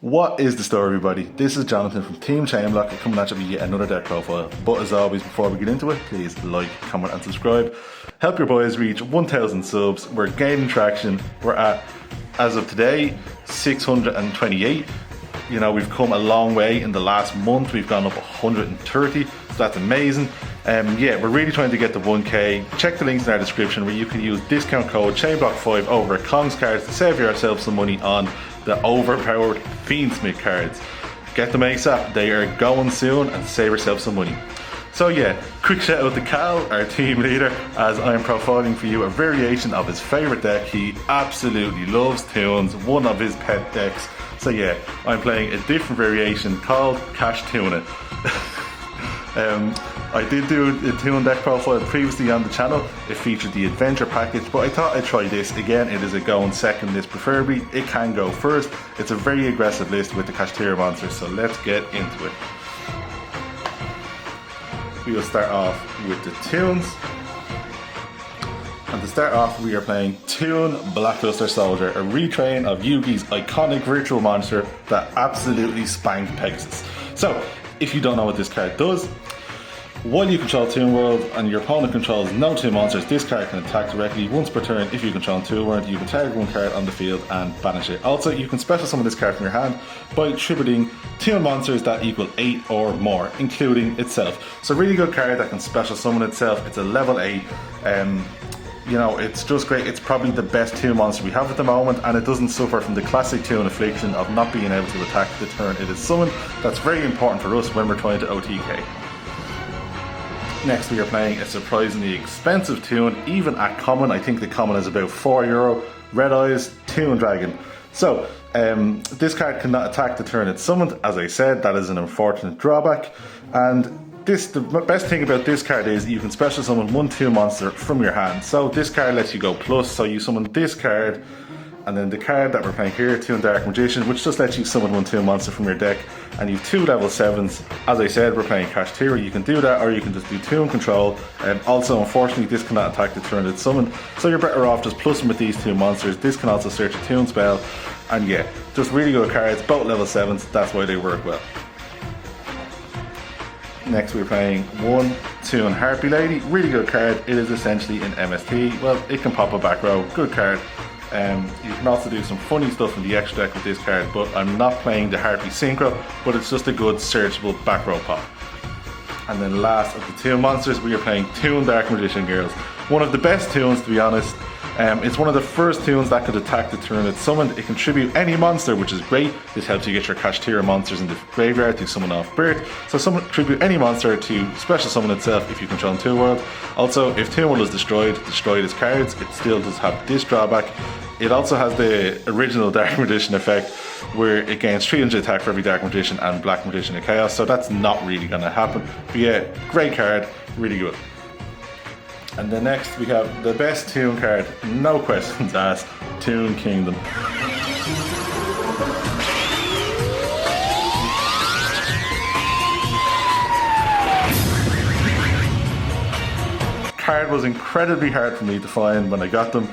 What is the story, everybody? This is Jonathan from Team ChainBlock coming at you with yet another deck profile. But as always, before we get into it, please like, comment and subscribe. Help your boys reach 1,000 subs. We're gaining traction. We're at, as of today, 628. You know, we've come a long way in the last month. We've gone up 130, so that's amazing. Yeah, we're really trying to get to 1k. Check the links in our description where you can use discount code ChainBlock5 over at Kong's cards to save yourself some money on the overpowered Fiendsmith cards. Get them ASAP, they are going soon, and save yourself some money. So yeah, quick shout out to Cal, our team leader, as I am profiling for you a variation of his favourite deck. He absolutely loves Toons, one of his pet decks. So yeah, I'm playing a different variation called Kashtira. I did do a Toon deck profile previously on the channel. It featured the adventure package, but I thought I'd try this again. It is a go on second list preferably. It can go first. It's a very aggressive list with the Kashtira monsters, so let's get into it. We will start off with the Toons. And to start off, we are playing Toon Blackluster Soldier, a retrain of Yugi's iconic virtual monster that absolutely spanked Pegasus. So, if you don't know what this card does, while you control Toon World and your opponent controls no Toon monsters, this card can attack directly once per turn. If you control Toon World, you can target one card on the field and banish it. Also, you can special summon this card from your hand by tributing Toon monsters that equal 8 or more, including itself. So really good card that can special summon itself. It's a level 8. You know, it's just great. It's probably the best Toon monster we have at the moment, and it doesn't suffer from the classic Toon affliction of not being able to attack the turn it is summoned. That's very important for us when we're trying to OTK. Next we are playing a surprisingly expensive Toon, even at common. I think the common is about €4. Red Eyes Toon Dragon. So this card cannot attack the turn it's summoned. As I said, that is an unfortunate drawback. And the best thing about this card is you can special summon one Toon monster from your hand. So this card lets you go plus, so you summon this card, and then the card that we're playing here, Toon Dark Magician, which just lets you summon one Toon monster from your deck, and you've 2 level 7s. As I said, we're playing Kashtira. You can do that, or you can just do Toon Control. Also, unfortunately, this cannot attack the turn it's summoned, so you're better off just plussing with these 2 monsters. This can also search a Toon spell, and yeah, just really good cards, both level 7s, that's why they work well. Next we're playing one Toon Harpy Lady, really good card. It is essentially an MST. Well, it can pop a back row, good card. You can also do some funny stuff in the extra deck with this card, but I'm not playing the Harpy Synchro, but it's just a good searchable back row pop. And then last of the Toon monsters, we are playing Toon Dark Magician Girls. One of the best Toons, to be honest. It's one of the first Toons that could attack the turn it's summoned. It can tribute any monster, which is great. This helps you get your Kashtira monsters in the graveyard to summon off birth. So tribute any monster to special summon itself if you control Toon World. Also, if Toon World is destroyed its cards, it still does have this drawback. It also has the original Dark Magician effect, where it gains 300 attack for every Dark Magician and Black Magician and Chaos, so that's not really going to happen. But yeah, great card, really good. And then next we have the best Toon card, no questions asked, Toon Kingdom. Card was incredibly hard for me to find when I got them.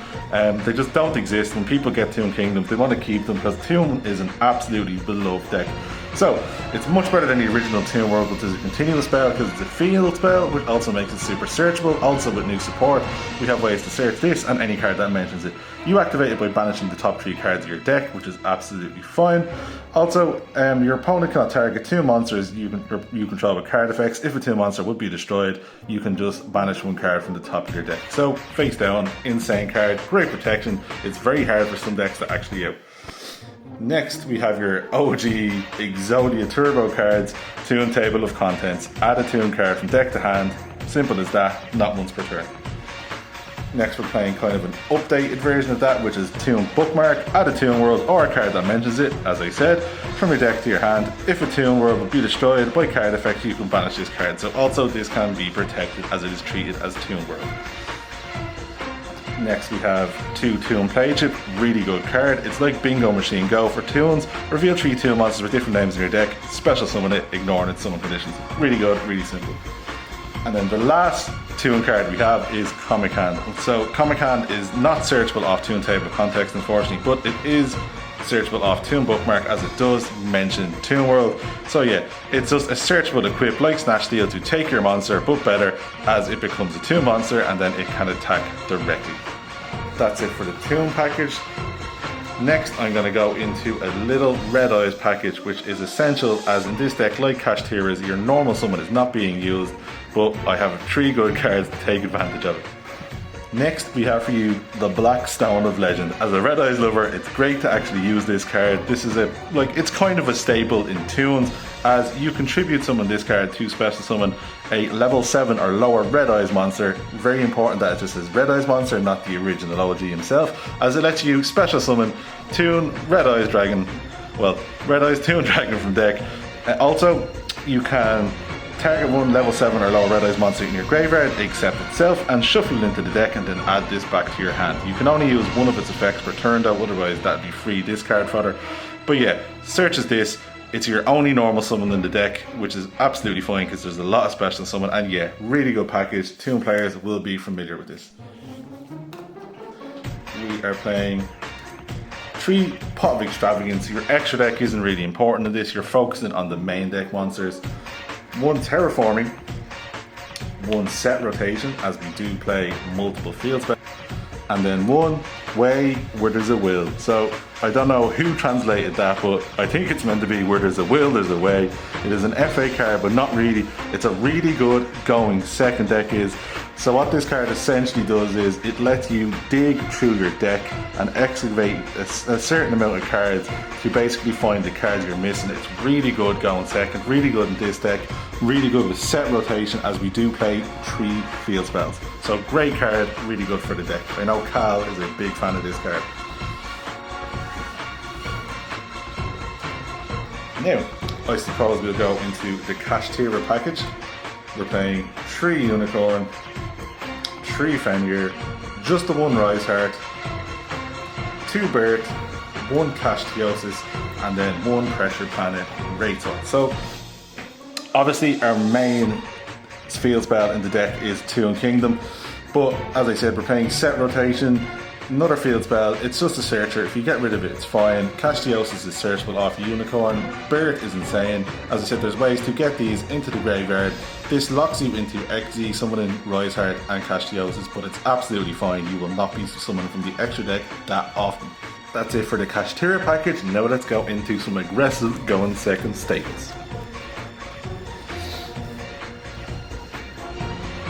They just don't exist. When people get Toon Kingdoms, they want to keep them because Toon is an absolutely beloved deck. So, it's much better than the original Toon World, which is a continual spell because it's a field spell, which also makes it super searchable. Also with new support, we have ways to search this and any card that mentions it. You activate it by banishing the top 3 cards of your deck, which is absolutely fine. Also, your opponent cannot target 2 monsters you control with card effects. If a Toon monster would be destroyed, you can just banish 1 card from the top of your deck. So, face down, insane card, great protection. It's very hard for some decks to actually out. Next, we have your OG Exodia Turbo cards, Toon Table of Contents. Add a Toon card from deck to hand. Simple as that, not once per turn. Next, we're playing kind of an updated version of that, which is Toon Bookmark. Add a Toon World or a card that mentions it, as I said, from your deck to your hand. If a Toon World would be destroyed by card effect, you can banish this card. So also this can be protected as it is treated as Toon World. Next we have 2 Toon Play Chip, really good card. It's like Bingo Machine Go for Toons. Reveal 3 Toon monsters with different names in your deck, special summon it, ignoring its summon conditions. Really good, really simple. And then the last Toon card we have is Comic Hand. So Comic Hand is not searchable off Toon Table of Context, unfortunately, but it is searchable off Toon bookmark, as it does mention Toon World. So yeah, it's just a searchable equip like Snatch Steal to take your monster, but better as it becomes a Toon monster and then it can attack directly. That's it for the Toon package. Next, I'm going to go into a little Red Eyes package, which is essential, as in this deck, like Kashtira's, your normal summon is not being used, but I have 3 good cards to take advantage of it. Next, we have for you the Black Stone of Legend. As a Red Eyes lover, it's great to actually use this card. This is it's kind of a staple in Toons, as you contribute summon this card to special summon a level 7 or lower Red Eyes monster. Very important that it just says Red Eyes monster, not the original OG himself, as it lets you special summon Toon Red Eyes Dragon, well, Red Eyes Toon Dragon from deck. Also, you can target one level 7 or lower Red Eyes monster in your graveyard, except itself, and shuffle it into the deck and then add this back to your hand. You can only use one of its effects per turn though, otherwise that'd be free discard fodder. But yeah, searches this. It's your only normal summon in the deck, which is absolutely fine because there's a lot of special summon, and yeah, really good package. Toon players will be familiar with this. We are playing 3 Pot of Extravagance. Your extra deck isn't really important in this, you're focusing on the main deck monsters. 1 Terraforming, 1 Set Rotation, as we do play multiple field spells, and then 1 Way Where There's a Will. So I don't know who translated that, but I think it's meant to be where there's a will, there's a way. It is an FA card, but not really. It's a really good going second deck is. So what this card essentially does is it lets you dig through your deck and excavate a certain amount of cards to basically find the cards you're missing. It's really good going second, really good in this deck, really good with Set Rotation, as we do play 3 field spells. So great card, really good for the deck. I know Cal is a big fan of this card. Now, I suppose we'll go into the Kashtira package. We're playing 3 Unicorn, 3 Fenrir, just the 1 Rise Heart, 2 Birth, 1 Kashtiosis, and then 1 Pressure Planet Raitor. So, obviously our main field spell in the deck is Toon Kingdom, but as I said, we're playing Set Rotation, another field spell. It's just a searcher. If you get rid of it, it's fine. Kashtiosis is searchable off Unicorn. Birth is insane. As I said, there's ways to get these into the graveyard. This locks you into XZ, summoning Rise Heart and Kashtiosis, but it's absolutely fine. You will not be summoning from the extra deck that often. That's it for the Kashtira package. Now let's go into some aggressive going second staples.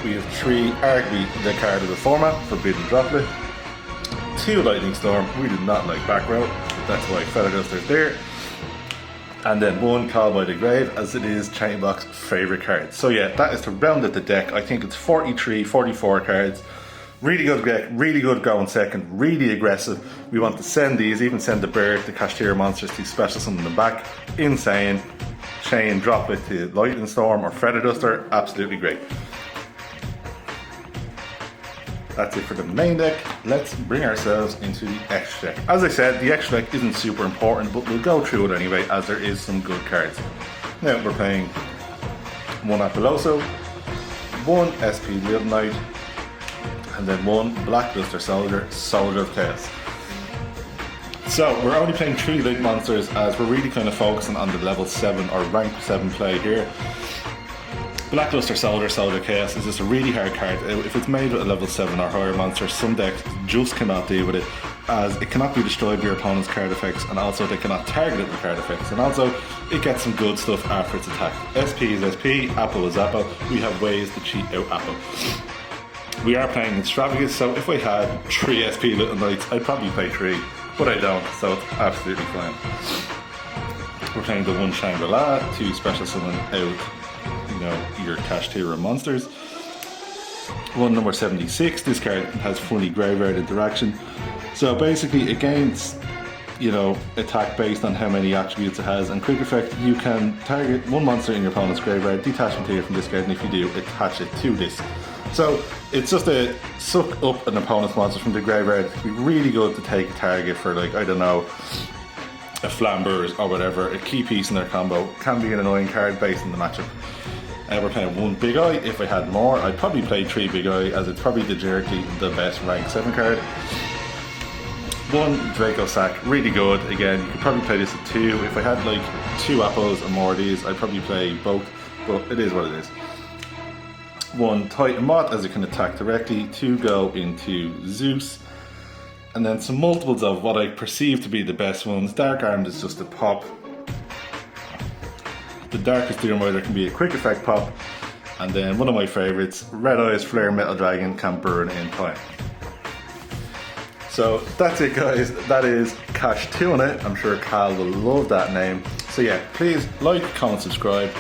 We have 3 arguably the card of the format, Forbidden Droplet. 2 Lightning Storm, we do not like back row, but that's why Feather Duster's there. And then 1 Call by the Grave, as it is ChainBlock's favourite card. So yeah, that is to round out the deck. I think it's 43, 44 cards. Really good deck, really good going second, really aggressive. We want to send these, even send the Bird, the Kashtira monsters to special summon them back. Insane. Chain Droplet to Lightning Storm or Feather Duster, absolutely great. That's it for the main deck. Let's bring ourselves into the extra deck. As I said, the extra deck isn't super important, but we'll go through it anyway, as there is some good cards. Now we're playing 1 Apolloso, 1 SP Little Knight, and then 1 Blackluster Soldier, Soldier of Chaos. So we're only playing 3 Link monsters, as we're really kind of focusing on the level 7 or rank 7 play here. Blackluster Soldier, Soldier of Chaos is just a really hard card. If it's made with a level 7 or higher monster, some decks just cannot deal with it, as it cannot be destroyed by your opponent's card effects, and also they cannot target it with card effects, and also it gets some good stuff after its attack. SP is SP, Apple is Apple. We have ways to cheat out Apple. We are playing Extravagance, so if I had 3 SP Little Knights, I'd probably play 3, but I don't, so it's absolutely fine. We're playing the 1 Shangri-La to special summon out your Kashtira monsters. 1 number 76, this card has funny graveyard interaction. So basically it gains, attack based on how many attributes it has, and quick effect, you can target 1 monster in your opponent's graveyard, detach material from this card, and if you do, attach it to this. So it's just a suck up an opponent's monster from the graveyard. It'd be really good to take a target for, like, I don't know, a Flambers or whatever. A key piece in their combo can be an annoying card based on the matchup. We're playing 1 Big Eye. If I had more, I'd probably play 3 Big Eye, as it's probably the best rank 7 card. One Draco Sack, really good. Again, you could probably play this at 2. If I had like 2 Appos and more of these, I'd probably play both, but it is what it is. 1 Titan Mod, as it can attack directly. 2 go into Zeus. And then some multiples of what I perceive to be the best ones. Dark Armed is just a pop. The Darkest Doom Rider can be a quick effect pop. And then one of my favourites, Red Eyes Flare Metal Dragon, can burn in time. So that's it, guys. That is Kashtira. I'm sure Cal will love that name. So yeah, please like, comment, subscribe.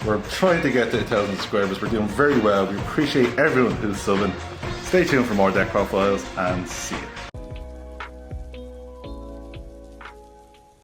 We're trying to get to 1,000 subscribers. We're doing very well. We appreciate everyone who's subbing. Stay tuned for more deck profiles and see you.